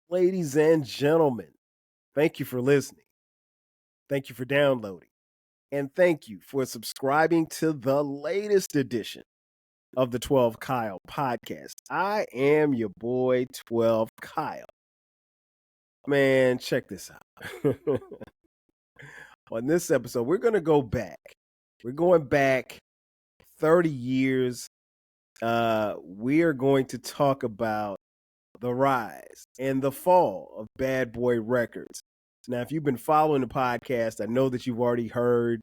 Ladies and gentlemen, thank you for listening. Thank you for downloading. And thank you for subscribing to the latest edition of the 12 Kyle podcast. I am your boy, 12 Kyle. Man, check this out. On this episode, we're going to go back. We're going back 30 years. We are going to talk about the rise and the fall of Bad Boy Records. Now, if you've been following the podcast, I know that you've already heard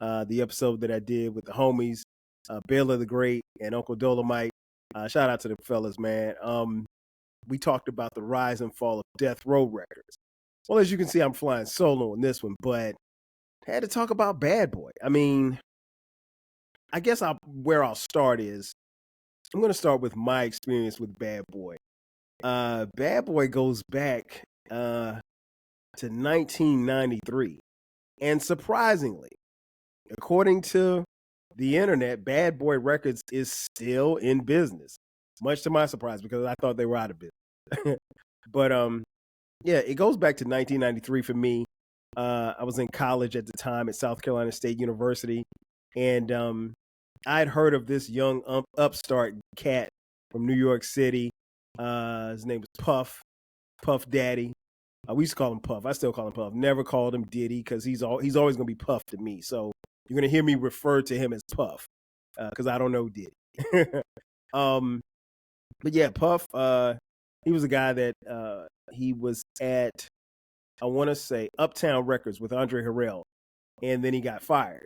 the episode that I did with the homies, Baylor the Great and Uncle Dolomite. Shout out to the fellas, man. We talked about the rise and fall of Death Row Records. Well, as you can see, I'm flying solo in this one, but I had to talk about Bad Boy. I mean, I guess where I'll start is I'm going to start with my experience with Bad Boy. Bad Boy goes back to 1993. And surprisingly, according to the internet, Bad Boy Records is still in business. Much to my surprise, because I thought they were out of business. But yeah, it goes back to 1993 for me. I was in college at the time at South Carolina State University, and I'd heard of this young upstart cat from New York City. His name was Puff Daddy. We used to call him Puff. I still call him Puff. Never called him Diddy because he's always going to be Puff to me. So you're going to hear me refer to him as Puff because I don't know Diddy. But yeah, Puff, he was a guy that he was at, I want to say, Uptown Records with Andre Harrell. And then he got fired.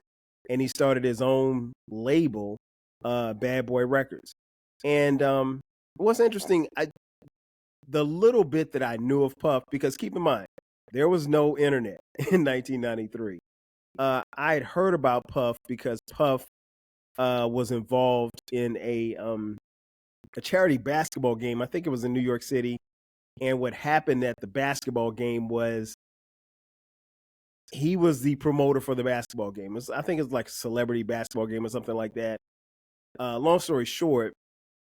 And he started his own label, Bad Boy Records. And what's interesting, the little bit that I knew of Puff, because keep in mind, there was no internet in 1993. I had heard about Puff because Puff was involved in a charity basketball game. I think it was in New York City. And what happened at the basketball game was he was the promoter for the basketball game. I think it's like a celebrity basketball game or something like that. Long story short,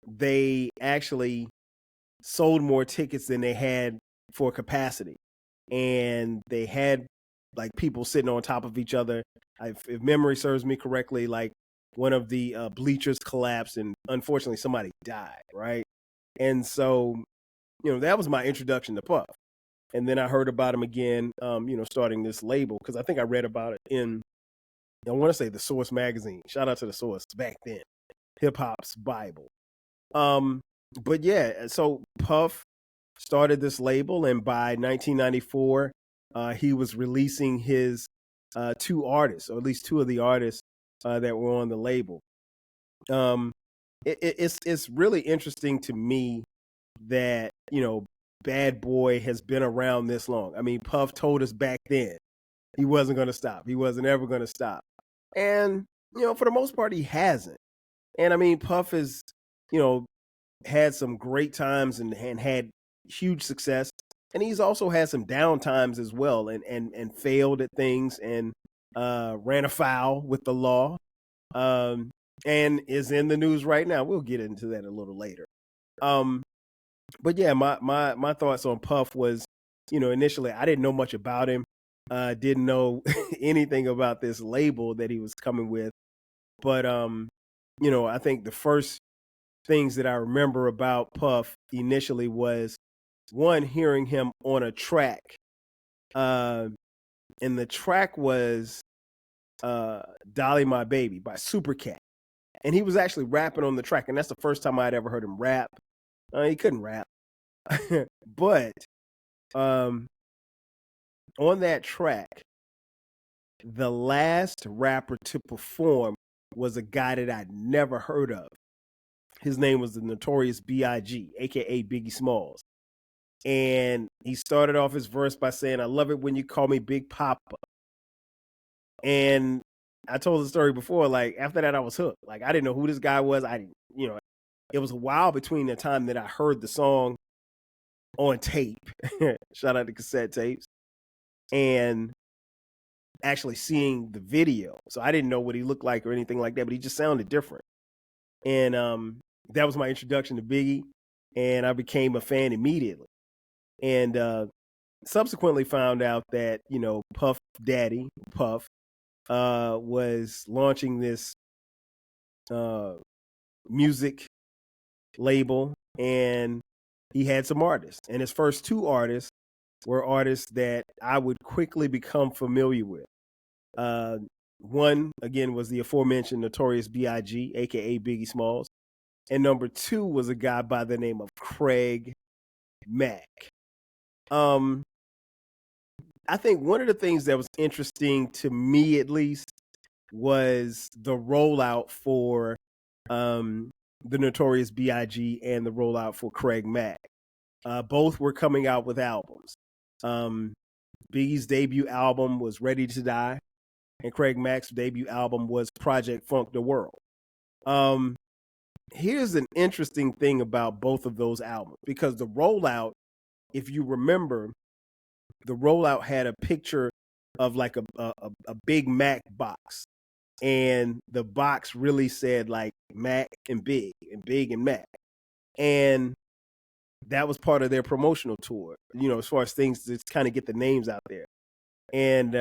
they actually sold more tickets than they had for capacity. And they had like people sitting on top of each other. If memory serves me correctly, like one of the bleachers collapsed and unfortunately somebody died, right? And so, that was my introduction to Puff. And then I heard about him again, starting this label, because I think I read about it in, I want to say, the Source magazine. Shout out to the Source back then, hip hop's Bible. But yeah, so Puff started this label, and by 1994, he was releasing his two artists, or at least two of the artists that were on the label. It's really interesting to me that Bad Boy has been around this long. I mean, Puff told us back then he wasn't going to stop. He wasn't ever going to stop, and for the most part, he hasn't. And I mean, Puff has had some great times and had huge success. And he's also had some down times as well and failed at things and ran afoul with the law and is in the news right now. We'll get into that a little later. But yeah, my thoughts on Puff was, initially I didn't know much about him. Didn't know anything about this label that he was coming with. But, I think the first things that I remember about Puff initially was, one, hearing him on a track. And the track was Dolly My Baby by Supercat. And he was actually rapping on the track. And that's the first time I'd ever heard him rap. He couldn't rap. But on that track, the last rapper to perform was a guy that I'd never heard of. His name was the Notorious B.I.G, a.k.a. Biggie Smalls. And he started off his verse by saying, "I love it when you call me Big Papa." And I told the story before, like, after that, I was hooked. Like, I didn't know who this guy was. It was a while between the time that I heard the song on tape, shout out to cassette tapes, and actually seeing the video. So I didn't know what he looked like or anything like that, but he just sounded different. And that was my introduction to Biggie, and I became a fan immediately. and subsequently found out that, you know, Puff Daddy, Puff, was launching this uh, music label, and he had some artists. And his first two artists were artists that I would quickly become familiar with. Uh, One, again, was the aforementioned Notorious B.I.G, aka Biggie Smalls. And number two was a guy by the name of Craig Mack. Um, I think one of the things that was interesting to me, at least, was the rollout for the Notorious B.I.G and the rollout for Craig Mack. Both were coming out with albums. Biggie's debut album was Ready to Die, and Craig Mack's debut album was Project Funk the World. Here's an interesting thing about both of those albums, because the rollout, if you remember, the rollout had a picture of like a Big Mac box, and the box really said like Mac and Big and Mac, and that was part of their promotional tour, you know, as far as things to kind of get the names out there. And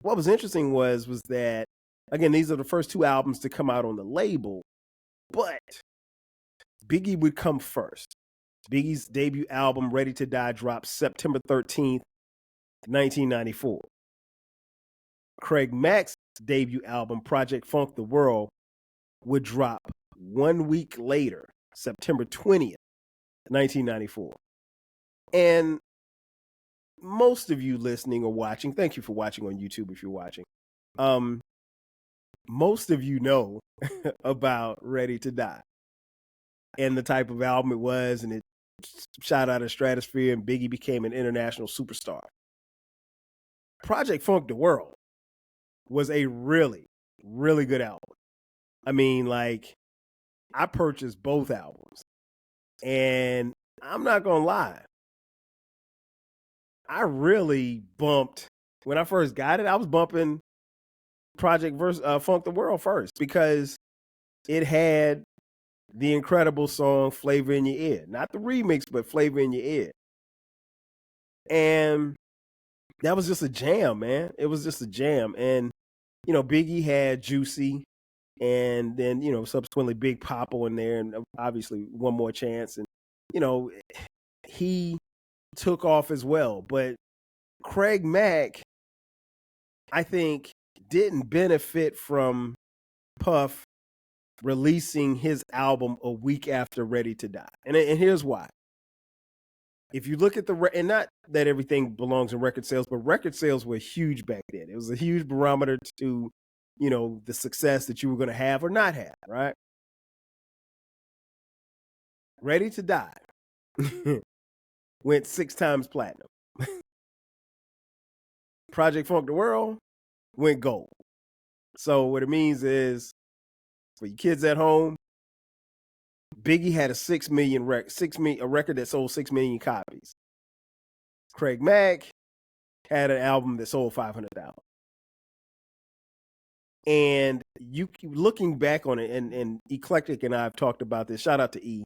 what was interesting was that, again, these are the first two albums to come out on the label, but Biggie would come first. Biggie's debut album, Ready to Die, dropped September 13th, 1994. Craig Mack's debut album, Project Funk the World, would drop 1 week later, September 20th, 1994. And most of you listening or watching, thank you for watching on YouTube if you're watching. Most of you know about Ready to Die and the type of album it was, and it shot out of the stratosphere, and Biggie became an international superstar. Project Funk the World was a really, really good album. I mean, like, I purchased both albums, and I'm not gonna lie, I really bumped, when I first got it, I was bumping Project Funk the World first, because it had the incredible song Flavor in Your Ear. Not the remix, but Flavor in Your Ear. And that was just a jam, man. It was just a jam. And, you know, Biggie had Juicy, and then, you know, subsequently Big Papa in there, and obviously One More Chance. And, you know, he took off as well. But Craig Mack, I think, didn't benefit from Puff releasing his album a week after Ready to Die. And here's why. If you look at and not that everything belongs in record sales, but record sales were huge back then. It was a huge barometer to, you know, the success that you were going to have or not have, right? Ready to Die went 6 times platinum. Project Funk the World went gold. So what it means is, for you kids at home, Biggie had a record that sold 6 million copies. Craig Mack had an album that sold 500,000. And you looking back on it, and Eclectic and I have talked about this. Shout out to E.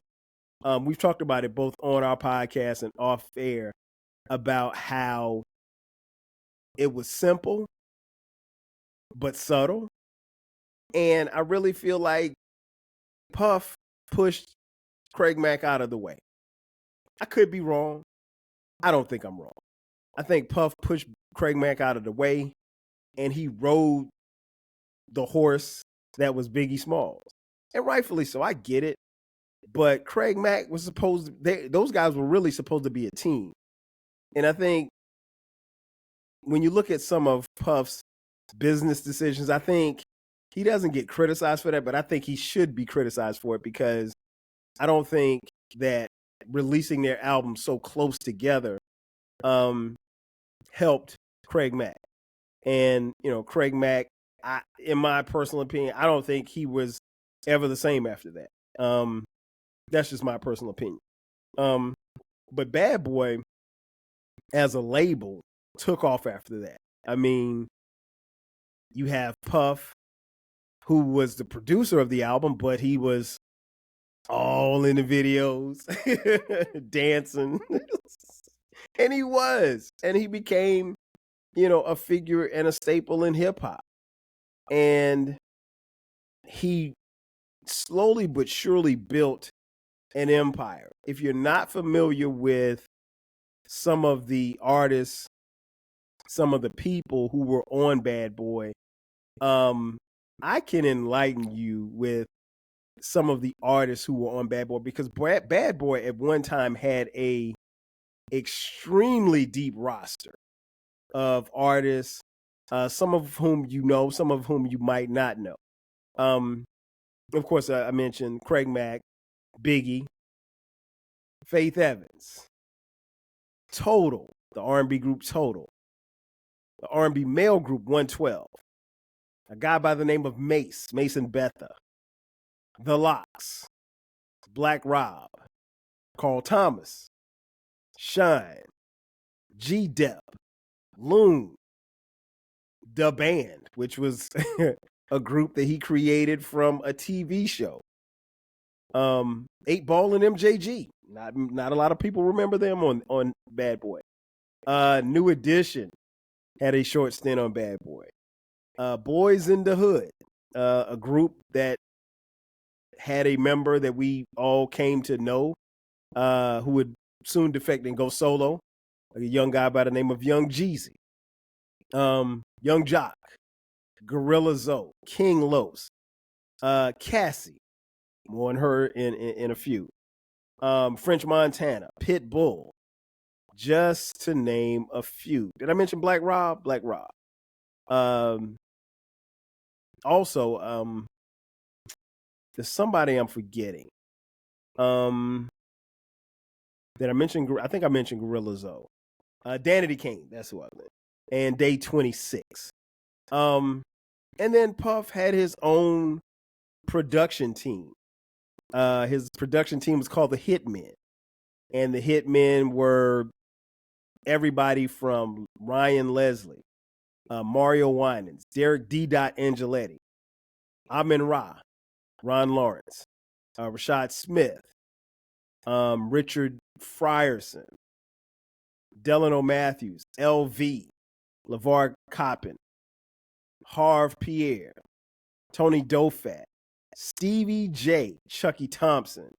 We've talked about it both on our podcast and off air, about how it was simple but subtle. And I really feel like Puff pushed Craig Mack out of the way. I could be wrong. I don't think I'm wrong. I think Puff pushed Craig Mack out of the way, and he rode the horse that was Biggie Smalls. And rightfully so. I get it. But Craig Mack was those guys were really supposed to be a team. And I think when you look at some of Puff's business decisions, I think he doesn't get criticized for that, but I think he should be criticized for it, because I don't think that releasing their albums so close together helped Craig Mack. And, you know, Craig Mack, in my personal opinion, I don't think he was ever the same after that. That's just my personal opinion. But Bad Boy, as a label, took off after that. I mean, you have Puff, who was the producer of the album, but he was all in the videos, dancing. And he was. And he became, a figure and a staple in hip hop. And he slowly but surely built an empire. If you're not familiar with some of the artists, some of the people who were on Bad Boy, I can enlighten you with some of the artists who were on Bad Boy, because Bad Boy at one time had a extremely deep roster of artists, some of whom you know, some of whom you might not know. Of course, I mentioned Craig Mack, Biggie, Faith Evans, Total, the R&B group Total, the R&B male group 112, a guy by the name of Mason Betha, The Locks, Black Rob, Carl Thomas, Shine, G-Dep, Loon, The Band, which was a group that he created from a TV show. 8 Ball and MJG. Not a lot of people remember them on Bad Boy. New Edition had a short stint on Bad Boy. Boys in the Hood, a group that had a member that we all came to know, who would soon defect and go solo, a young guy by the name of Young Jeezy. Young Jock, Gorilla Zoe, King Los, Cassie, more on her in a few. French Montana, Pit Bull, just to name a few. Did I mention Black Rob? Black Rob. Also, there's somebody I'm forgetting. Did I mention? I think I mentioned Gorilla Zoe. Danity Kane, that's who I meant. And Day 26. And then Puff had his own production team. His production team was called the Hitmen. And the Hitmen were everybody from Ryan Leslie, Mario Winans, Derek D. Angeletti, Amin Ra, Ron Lawrence, Rashad Smith, Richard Frierson, Delano Matthews, LV, LeVar Coppin, Harv Pierre, Tony Dofat, Stevie J, Chucky Thompson,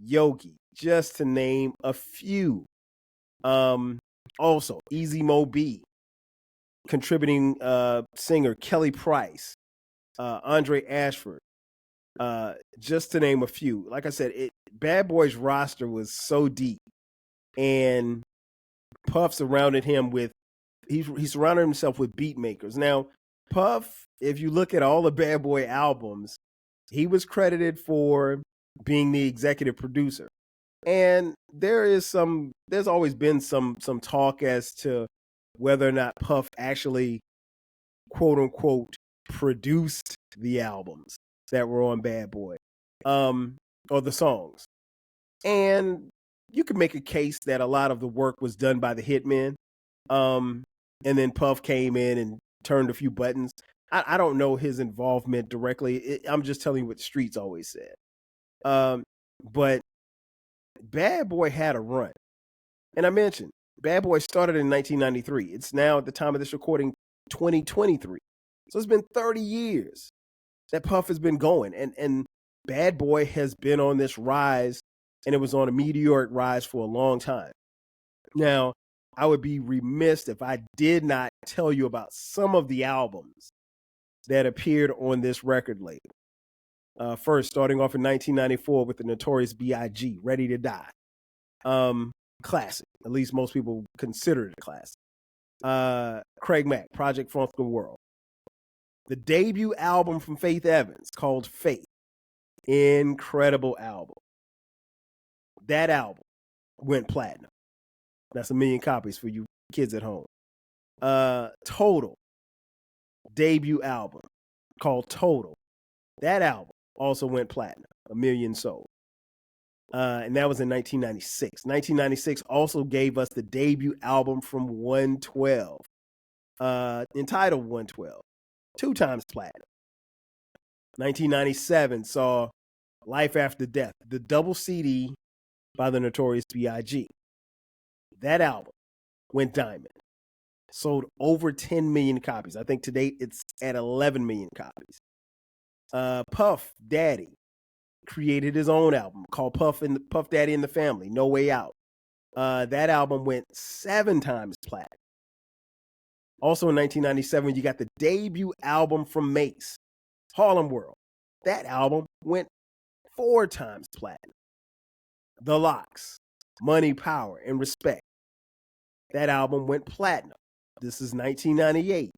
Yogi, just to name a few. Also, Easy Mo B, contributing singer Kelly Price, Andre Ashford, just to name a few. Like I said, Bad Boy's roster was so deep, and Puff surrounded him with he surrounded himself with beat makers. Now, Puff, if you look at all the Bad Boy albums, he was credited for being the executive producer. And there's always been some talk as to whether or not Puff actually, quote unquote, produced the albums that were on Bad Boy, or the songs. And you could make a case that a lot of the work was done by the Hitmen. And then Puff came in and turned a few buttons. I don't know his involvement directly. I'm just telling you what the streets always said. But Bad Boy had a run. And I mentioned, Bad Boy started in 1993. It's now, at the time of this recording, 2023. So it's been 30 years that Puff has been going. And Bad Boy has been on this rise, and it was on a meteoric rise for a long time. Now, I would be remiss if I did not tell you about some of the albums that appeared on this record label. First, starting off in 1994 with the Notorious B.I.G, Ready to Die. Classic. At least most people consider it a classic. Craig Mack, Project Funkin' World. The debut album from Faith Evans called Faith. Incredible album. That album went platinum. That's 1 million copies for you kids at home. Total. Debut album called Total. That album also went platinum. 1 million sold. And that was in 1996. 1996 also gave us the debut album from 112, entitled 112, 2 times platinum. 1997 saw Life After Death, the double CD by the Notorious B.I.G. That album went diamond. Sold over 10 million copies. I think to date it's at 11 million copies. Puff Daddy created his own album called Puff Daddy and the Family, No Way Out. That album went 7 times platinum. Also in 1997, you got the debut album from Mace, Harlem World. That album went 4 times platinum. The Lox, Money, Power, and Respect. That album went platinum. This is 1998.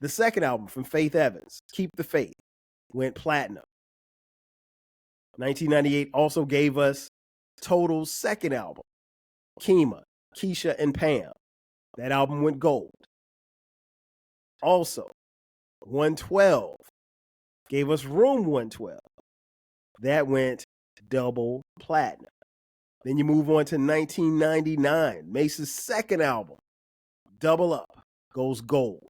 The second album from Faith Evans, Keep the Faith, went platinum. 1998 also gave us Total's second album, Kima, Keisha, and Pam. That album went gold. Also, 112 gave us Room 112. That went double platinum. Then you move on to 1999, Mace's second album, Double Up, goes gold.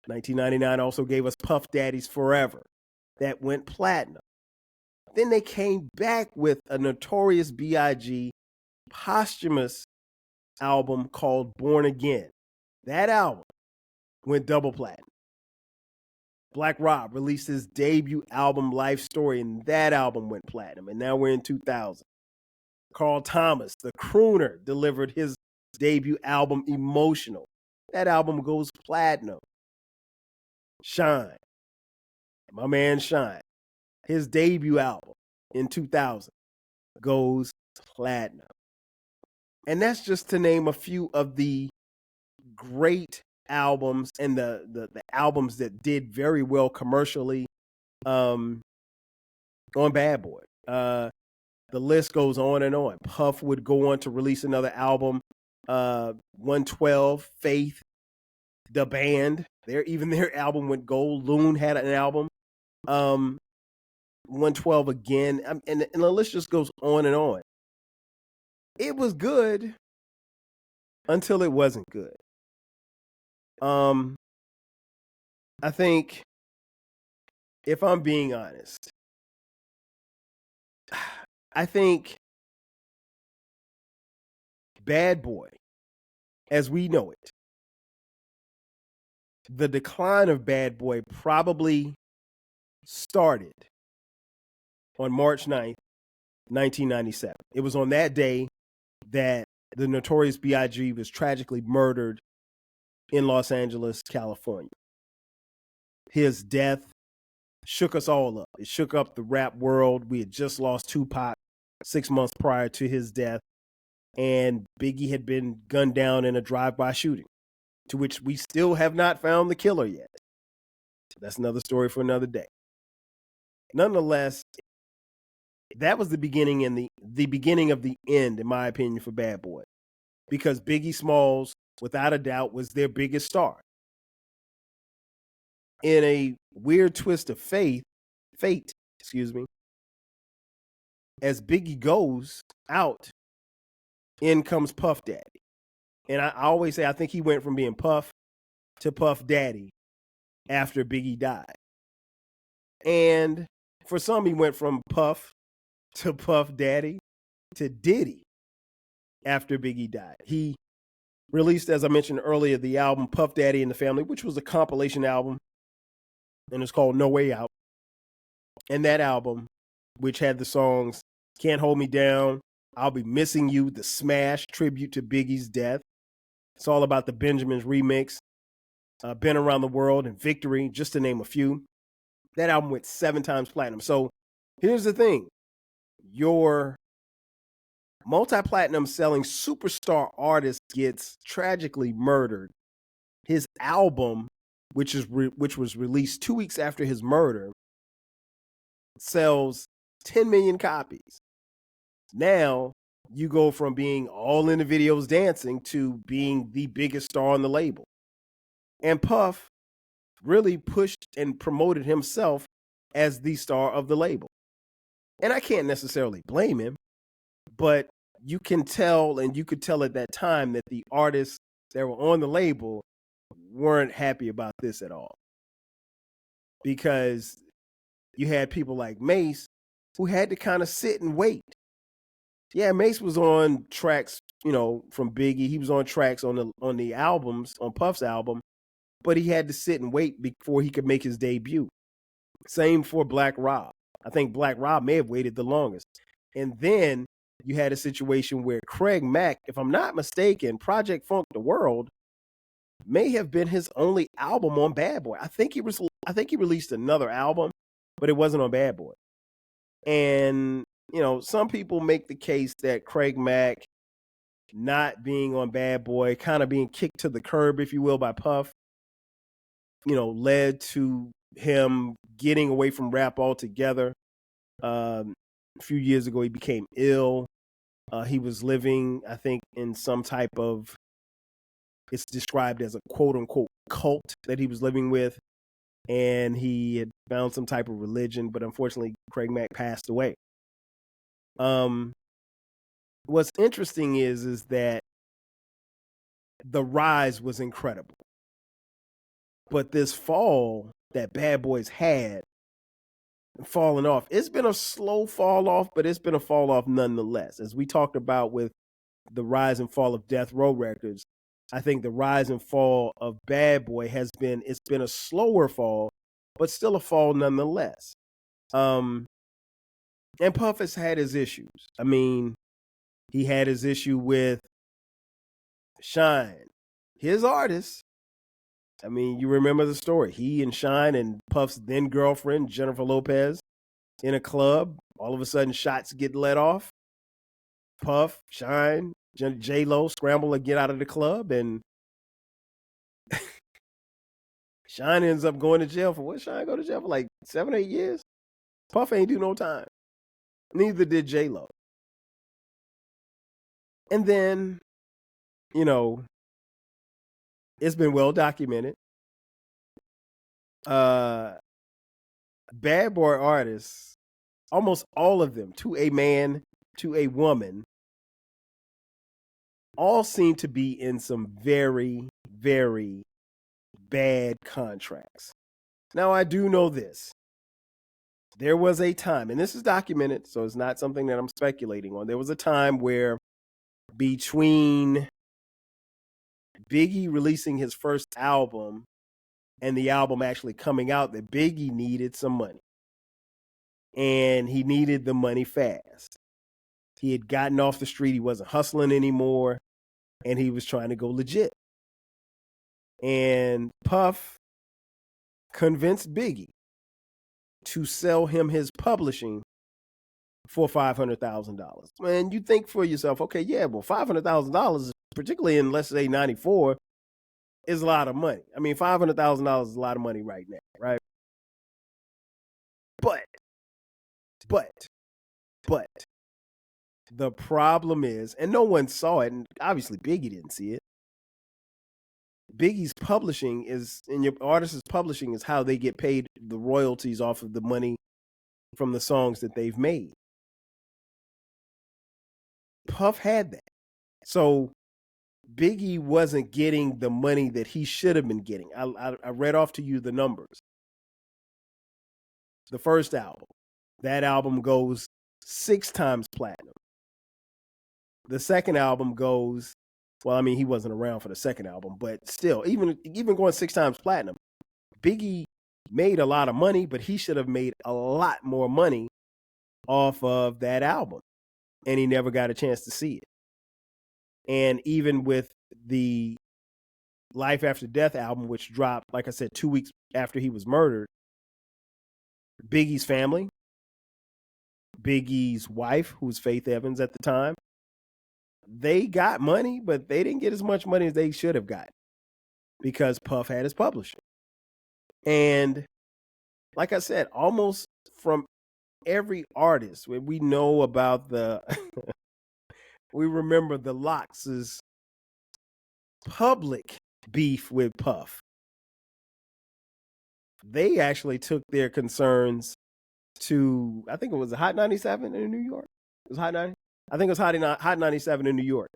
1999 also gave us Puff Daddy's Forever. That went platinum. Then they came back with a Notorious B.I.G. posthumous album called Born Again. That album went double platinum. Black Rob released his debut album Life Story, and that album went platinum. And now we're in 2000. Carl Thomas, the crooner, delivered his debut album Emotional. That album goes platinum. Shine, my man Shine, his debut album in 2000 goes platinum. And that's just to name a few of the great albums and the albums that did very well commercially on Bad Boy. The list goes on and on. Puff would go on to release another album, 112, Faith, The Band. Their album went gold. Loon had an album, 112 again, and the list just goes on and on. It was good until it wasn't good. I think, if I'm being honest, I think Bad Boy, as we know it, the decline of Bad Boy probably started on March 9th, 1997. It was on that day that the Notorious B.I.G. was tragically murdered in Los Angeles, California. His death shook us all up. It shook up the rap world. We had just lost Tupac 6 months prior to his death, and Biggie had been gunned down in a drive-by shooting, to which we still have not found the killer yet. That's another story for another day. Nonetheless, that was the beginning and the beginning of the end, in my opinion, for Bad Boy, because Biggie Smalls, without a doubt, was their biggest star. In a weird twist of fate, as Biggie goes out, in comes Puff Daddy. And I always say I think he went from being Puff to Puff Daddy after Biggie died. And for some, he went from Puff to Puff Daddy to Diddy after Biggie died. He released, as I mentioned earlier, the album Puff Daddy and the Family, which was a compilation album, and it's called No Way Out. And that album, which had the songs Can't Hold Me Down, I'll Be Missing You, the smash tribute to Biggie's death. It's all about the Benjamins remix, Been Around the World, and Victory, just to name a few. That album went 7 times platinum. So here's the thing. Your multi-platinum selling superstar artist gets tragically murdered. His album, which was released 2 weeks after his murder, sells 10 million copies. Now you go from being all in the videos dancing to being the biggest star on the label. And Puff really pushed and promoted himself as the star of the label. And I can't necessarily blame him, but you can tell, and you could tell at that time, that the artists that were on the label weren't happy about this at all. Because you had people like Mace who had to kind of sit and wait Yeah, Mace was on tracks, from Biggie. He was on tracks on the albums, on Puff's album, but he had to sit and wait before he could make his debut. Same for Black Rob. I think Black Rob may have waited the longest. And then you had a situation where Craig Mack, if I'm not mistaken, Project Funk the World may have been his only album on Bad Boy. I think he released another album, but it wasn't on Bad Boy. And, some people make the case that Craig Mack not being on Bad Boy, kind of being kicked to the curb, if you will, by Puff, led to him getting away from rap altogether. A few years ago, he became ill. He was living, I think, in some type of, it's described as a quote unquote cult that he was living with. And he had found some type of religion, but unfortunately, Craig Mack passed away. What's interesting is that the rise was incredible. But this fall that Bad Boys had, falling off, it's been a slow fall off, but it's been a fall off nonetheless. As we talked about with the rise and fall of Death Row Records, I think the rise and fall of Bad Boy it's been a slower fall, but still a fall nonetheless. And Puff has had his issues. I mean, he had his issue with Shine, his artist. I mean, you remember the story. He and Shine and Puff's then girlfriend, Jennifer Lopez, in a club. All of a sudden, shots get let off. Puff, Shine, J-Lo scramble to get out of the club, and Shine ends up going to jail for what? Shine go to jail for like 7, 8 years? Puff ain't do no time. Neither did J-Lo. And then, it's been well documented. Bad Boy artists, almost all of them, to a man, to a woman, all seem to be in some very, very bad contracts. Now, I do know this. There was a time, and this is documented, so it's not something that I'm speculating on. There was a time where between Biggie releasing his first album and the album actually coming out, that Biggie needed some money. And he needed the money fast. He had gotten off the street. He wasn't hustling anymore. And he was trying to go legit. And Puff convinced Biggie to sell him his publishing for $500,000. And you think for yourself, okay, yeah, well, $500,000, particularly in, let's say, 94, is a lot of money. I mean, $500,000 is a lot of money right now, right? But the problem is, and no one saw it, and obviously Biggie didn't see it, Biggie's publishing is, and your artist's publishing is how they get paid the royalties off of the money from the songs that they've made. Puff had that. So Biggie wasn't getting the money that he should have been getting. I read off to you the numbers. The first album, that album goes 6 times platinum. The second album goes, well, I mean, he wasn't around for the second album, but still, even going 6 times platinum, Biggie made a lot of money, but he should have made a lot more money off of that album. And he never got a chance to see it. And even with the Life After Death album, which dropped, like I said, 2 weeks after he was murdered, Biggie's family, Biggie's wife, who was Faith Evans at the time, they got money, but they didn't get as much money as they should have gotten because Puff had his publishing. And like I said, almost from every artist, when we know about we remember the Lox's public beef with Puff. They actually took their concerns to, I think it was Hot 97 in New York. It was Hot 90. I think it was Hot 97 in New York.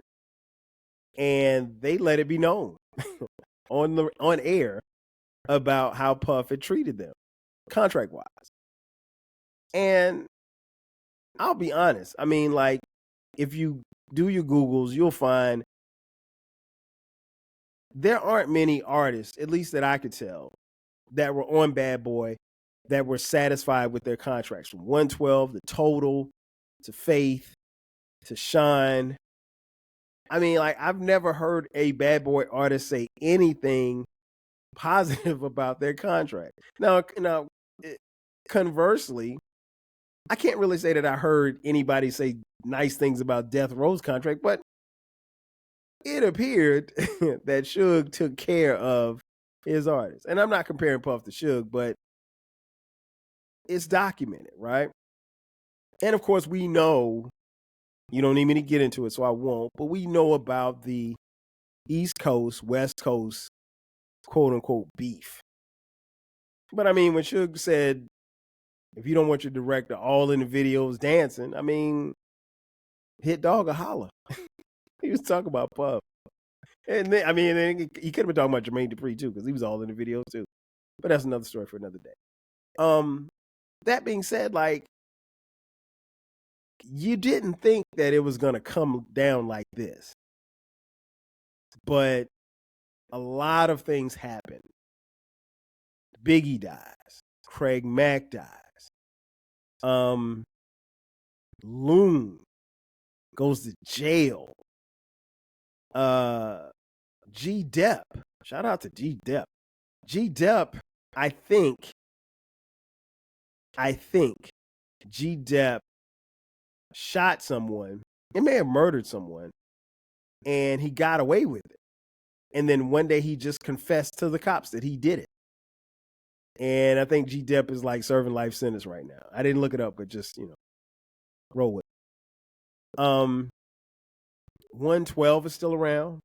And they let it be known on air about how Puff had treated them contract-wise. And I'll be honest. I mean, like, if you do your Googles, you'll find there aren't many artists, at least that I could tell, that were on Bad Boy that were satisfied with their contracts, from 112 to Total to Faith to Shine. I mean, like, I've never heard a Bad Boy artist say anything positive about their contract. Now, conversely, I can't really say that I heard anybody say nice things about Death Row's contract, but it appeared that Suge took care of his artists. And I'm not comparing Puff to Suge, but it's documented, right? And of course, we know, you don't need me to get into it, so I won't, but we know about the East Coast, West Coast, quote unquote, beef. But I mean, when Suge said, if you don't want your director all in the videos dancing, I mean, hit dog or holler. He was talking about Puff. And then, I mean, he could have been talking about Jermaine Dupri too, because he was all in the videos too. But that's another story for another day. That being said, like, you didn't think that it was gonna come down like this. But a lot of things happen. Biggie dies. Craig Mack dies. Loon goes to jail. G Dep. Shout out to G Dep. G Dep, I think G Dep shot someone. It may have murdered someone. And he got away with it. And then one day he just confessed to the cops that he did it. And I think G Dep is like serving life sentence right now. I didn't look it up, but just, roll with it. 112 is still around.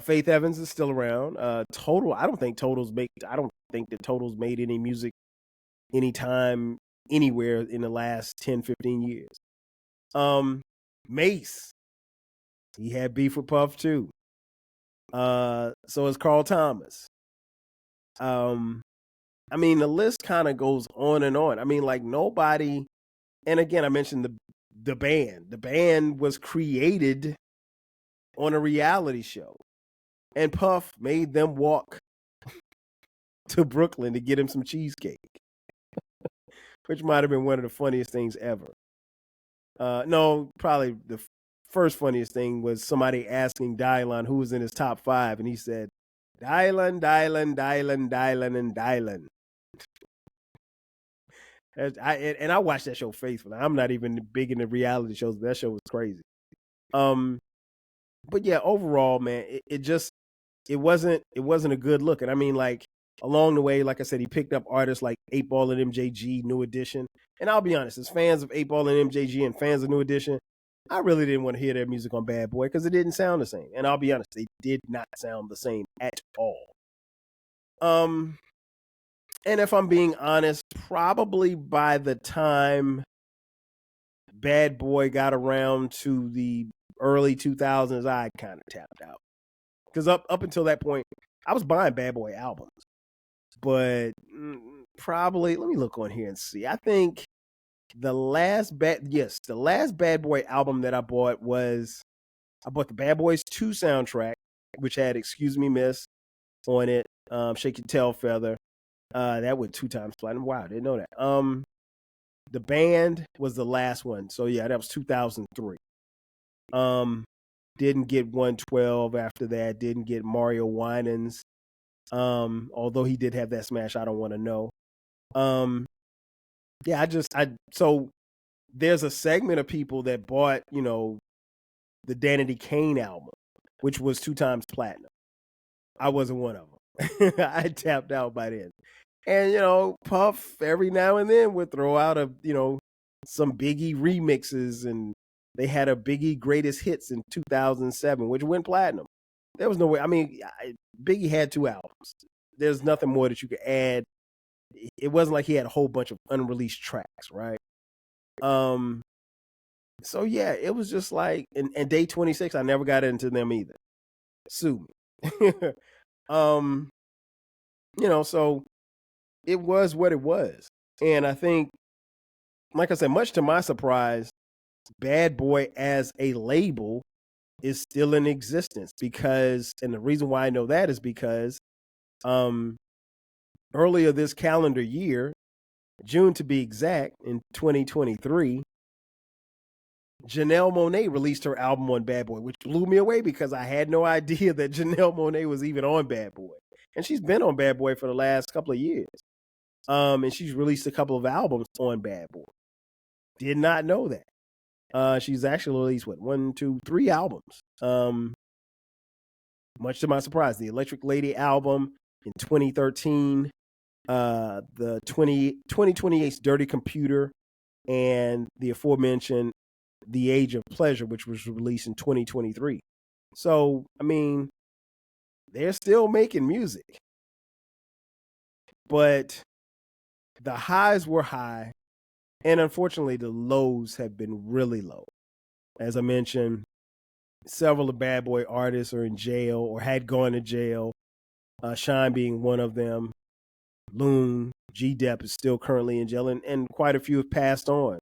Faith Evans is still around. Total, I don't think that Total's made any music anytime, anywhere in the last 10, 15 years. Mace, he had beef with Puff too. So is Carl Thomas. I mean, the list kind of goes on and on. I mean, like, nobody, and again, I mentioned the band. The band was created on a reality show. And Puff made them walk to Brooklyn to get him some cheesecake, which might have been one of the funniest things ever. No, probably the first funniest thing was somebody asking Dylan who was in his top 5, and he said, Dylan, Dylan, Dylan, Dylan, and Dylan. And I watched that show faithfully. I'm not even big into reality shows, but that show was crazy. But yeah, overall, man, it wasn't a good look. And I mean, like, along the way, like I said, he picked up artists like 8 Ball and MJG, New Edition. And I'll be honest, as fans of 8 Ball and MJG and fans of New Edition, I really didn't want to hear their music on Bad Boy because it didn't sound the same. And I'll be honest, they did not sound the same at all. And if I'm being honest, probably by the time Bad Boy got around to the early 2000s, I kind of tapped out. Because up until that point, I was buying Bad Boy albums. But probably, let me look on here and see. I think the last Bad Boy album that I bought the Bad Boys 2 soundtrack, which had Excuse Me Miss on it, Shake Your Tail Feather. That went 2 times platinum. Wow, I didn't know that. The Band was the last one. So yeah, that was 2003. Didn't get 112 after that. Didn't get Mario Winans. Although he did have that smash, I Don't Want to Know. Yeah, so there's a segment of people that bought, the Danity Kane album, which was 2 times platinum. I wasn't one of them. I tapped out by then. And, Puff every now and then would throw out some Biggie remixes, and they had a Biggie Greatest Hits in 2007, which went platinum. There was no way. I mean, Biggie had 2 albums. There's nothing more that you could add. It wasn't like he had a whole bunch of unreleased tracks, right? So yeah, it was just like, and Day 26, I never got into them either. Sue me. So it was what it was. And I think, like I said, much to my surprise, Bad Boy as a label is still in existence because, and the reason why I know that is because um, earlier this calendar year, June to be exact, in 2023, Janelle Monáe released her album on Bad Boy, which blew me away because I had no idea that Janelle Monáe was even on Bad Boy. And she's been on Bad Boy for the last couple of years. And she's released a couple of albums on Bad Boy. Did not know that. She's actually released, what, 1, 2, 3 albums. Much to my surprise, the Electric Lady album in 2013, the 2028's Dirty Computer, and the aforementioned The Age of Pleasure, which was released in 2023. So, I mean, they're still making music. But the highs were high, and unfortunately, the lows have been really low. As I mentioned, several of Bad Boy artists are in jail or had gone to jail, Shine being one of them. Loon, G-Dep is still currently in jail, and quite a few have passed on.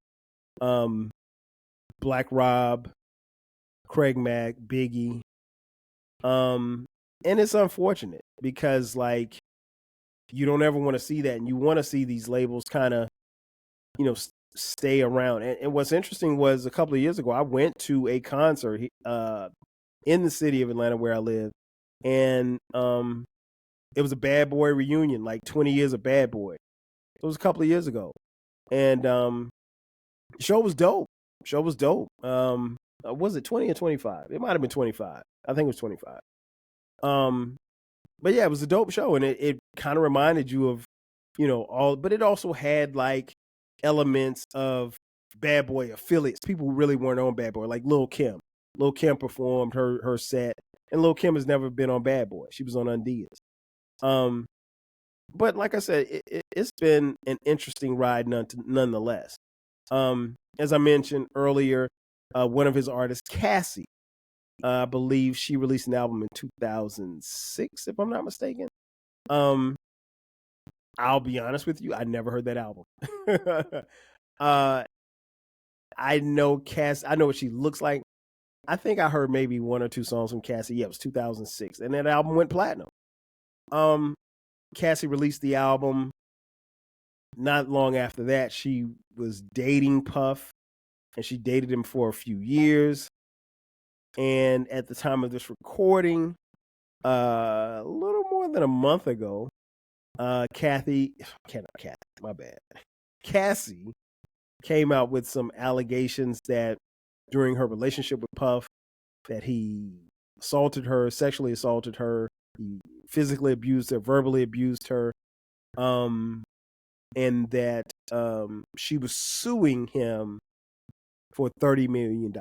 Black Rob, Craig Mack, Biggie. And it's unfortunate because, like, you don't ever want to see that, and you want to see these labels kind of, stay around. And what's interesting was a couple of years ago, I went to a concert in the city of Atlanta where I live, and it was a Bad Boy reunion, like 20 years of Bad Boy. It was a couple of years ago, and the show was dope. Was it 20 or 25? It might have been 25. I think it was 25. But yeah, it was a dope show, and it kind of reminded you of, but it also had like elements of Bad Boy affiliates, people who really weren't on Bad Boy, like Lil Kim. Lil Kim performed her set, and Lil Kim has never been on Bad Boy. She was on Undies. But like I said, it's been an interesting ride nonetheless. As I mentioned earlier, one of his artists, Cassie, I believe she released an album in 2006, if I'm not mistaken. I'll be honest with you, I never heard that album. I know Cass. I know what she looks like. I think I heard maybe 1 or 2 songs from Cassie. Yeah, it was 2006, and that album went platinum. Cassie released the album. Not long after that, she was dating Puff, and she dated him for a few years. And at the time of this recording, a little more than a month ago, Cassie came out with some allegations that during her relationship with Puff, that he assaulted her, sexually assaulted her, he physically abused her, verbally abused her, and that she was suing him for $30 million.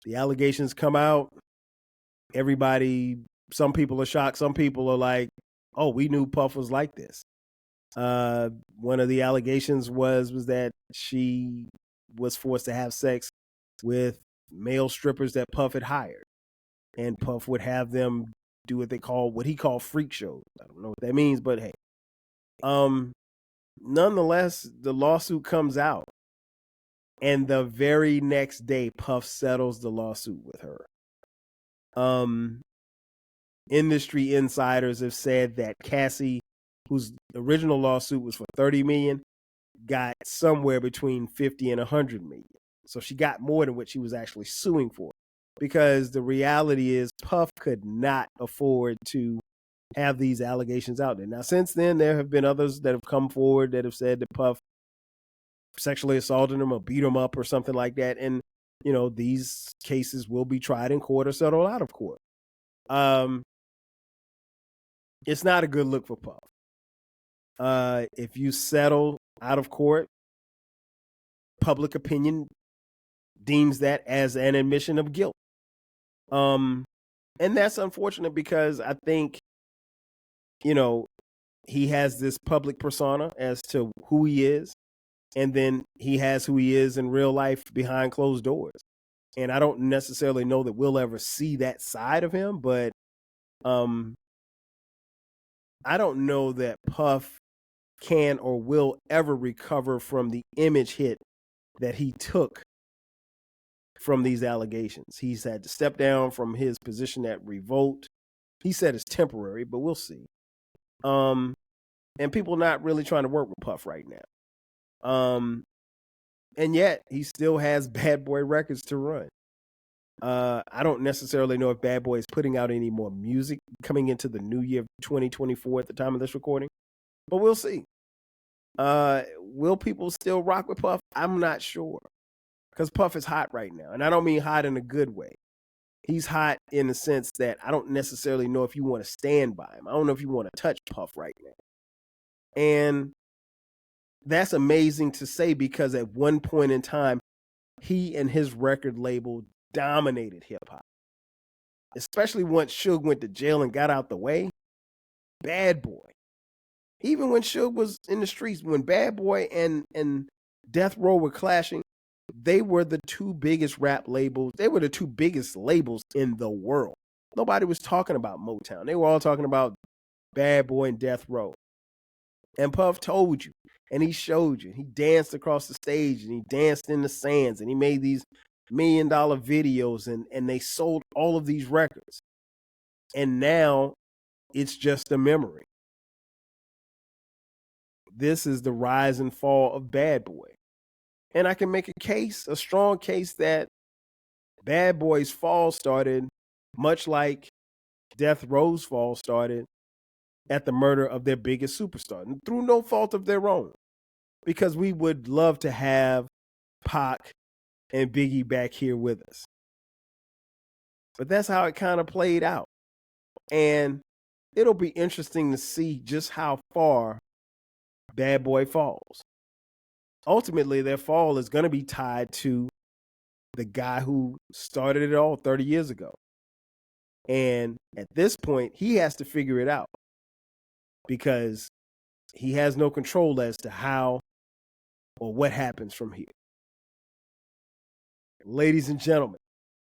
The allegations come out. Everybody, some people are shocked. Some people are like, oh, we knew Puff was like this. One of the allegations was that she was forced to have sex with male strippers that Puff had hired, and Puff would have them do what he called freak shows. I don't know what that means, but hey. Nonetheless, the lawsuit comes out, and the very next day, Puff settles the lawsuit with her. Industry insiders have said that Cassie, whose original lawsuit was for $30 million, got somewhere between 50 and 100 million. So she got more than what she was actually suing for, because the reality is Puff could not afford to have these allegations out there. Now, since then, there have been others that have come forward that have said that Puff sexually assaulted him or beat him up or something like that. And, these cases will be tried in court or settled out of court. It's not a good look for Puff. If you settle out of court, public opinion deems that as an admission of guilt. And that's unfortunate because I think, he has this public persona as to who he is, and then he has who he is in real life behind closed doors. And I don't necessarily know that we'll ever see that side of him, but I don't know that Puff can or will ever recover from the image hit that he took from these allegations. He's had to step down from his position at Revolt. He said it's temporary, but we'll see. And people not really trying to work with Puff right now. And yet he still has Bad Boy records to run. I don't necessarily know if Bad Boy is putting out any more music coming into the new year of 2024 at the time of this recording, but we'll see. Will people still rock with Puff? I'm not sure, because Puff is hot right now, and I don't mean hot in a good way. He's hot in the sense that I don't necessarily know if you want to stand by him. I don't know if you want to touch Puff right now. And that's amazing to say, because at one point in time, he and his record label dominated hip-hop. Especially once Suge went to jail and got out the way. Bad Boy. Even when Suge was in the streets, when Bad Boy and Death Row were clashing, they were the two biggest rap labels. They were the two biggest labels in the world. Nobody was talking about Motown. They were all talking about Bad Boy and Death Row. And Puff told you, and he showed you. He danced across the stage, and he danced in the sands, and he made these $1 million videos, and they sold all of these records. And now it's just a memory. This is the rise and fall of Bad Boy. And I can make a strong case that Bad Boy's fall started much like Death Row's fall started at the murder of their biggest superstar, through no fault of their own. Because we would love to have Pac and Biggie back here with us. But that's how it kind of played out. And it'll be interesting to see just how far Bad Boy falls. Ultimately, their fall is going to be tied to the guy who started it all 30 years ago. And at this point, he has to figure it out, because he has no control as to how or what happens from here. Ladies and gentlemen,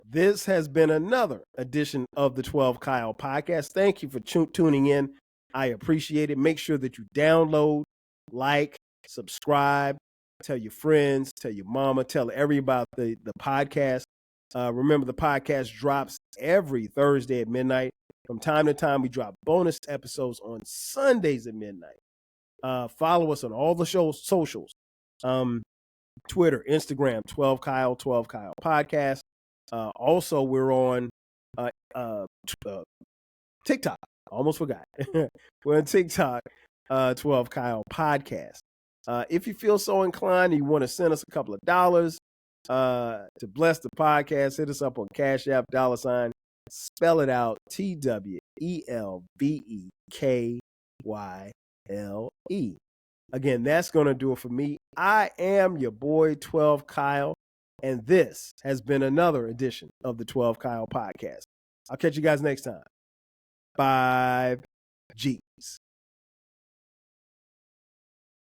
this has been another edition of the 12 Kyle podcast. Thank you for tuning in. I appreciate it. Make sure that you download, like, subscribe, tell your friends, tell your mama, tell everybody about the podcast. Remember, the podcast drops every Thursday at midnight. From time to time, we drop bonus episodes on Sundays at midnight. Follow us on all the socials. Twitter, Instagram, 12 Kyle podcast. Also, we're on TikTok. Almost forgot. We're on TikTok, 12 Kyle podcast. If you feel so inclined and you want to send us a couple of dollars to bless the podcast, hit us up on Cash App, $, spell it out, TWELVEKYLE. Again, that's going to do it for me. I am your boy, 12 Kyle, and this has been another edition of the 12 Kyle podcast. I'll catch you guys next time. 5 G's.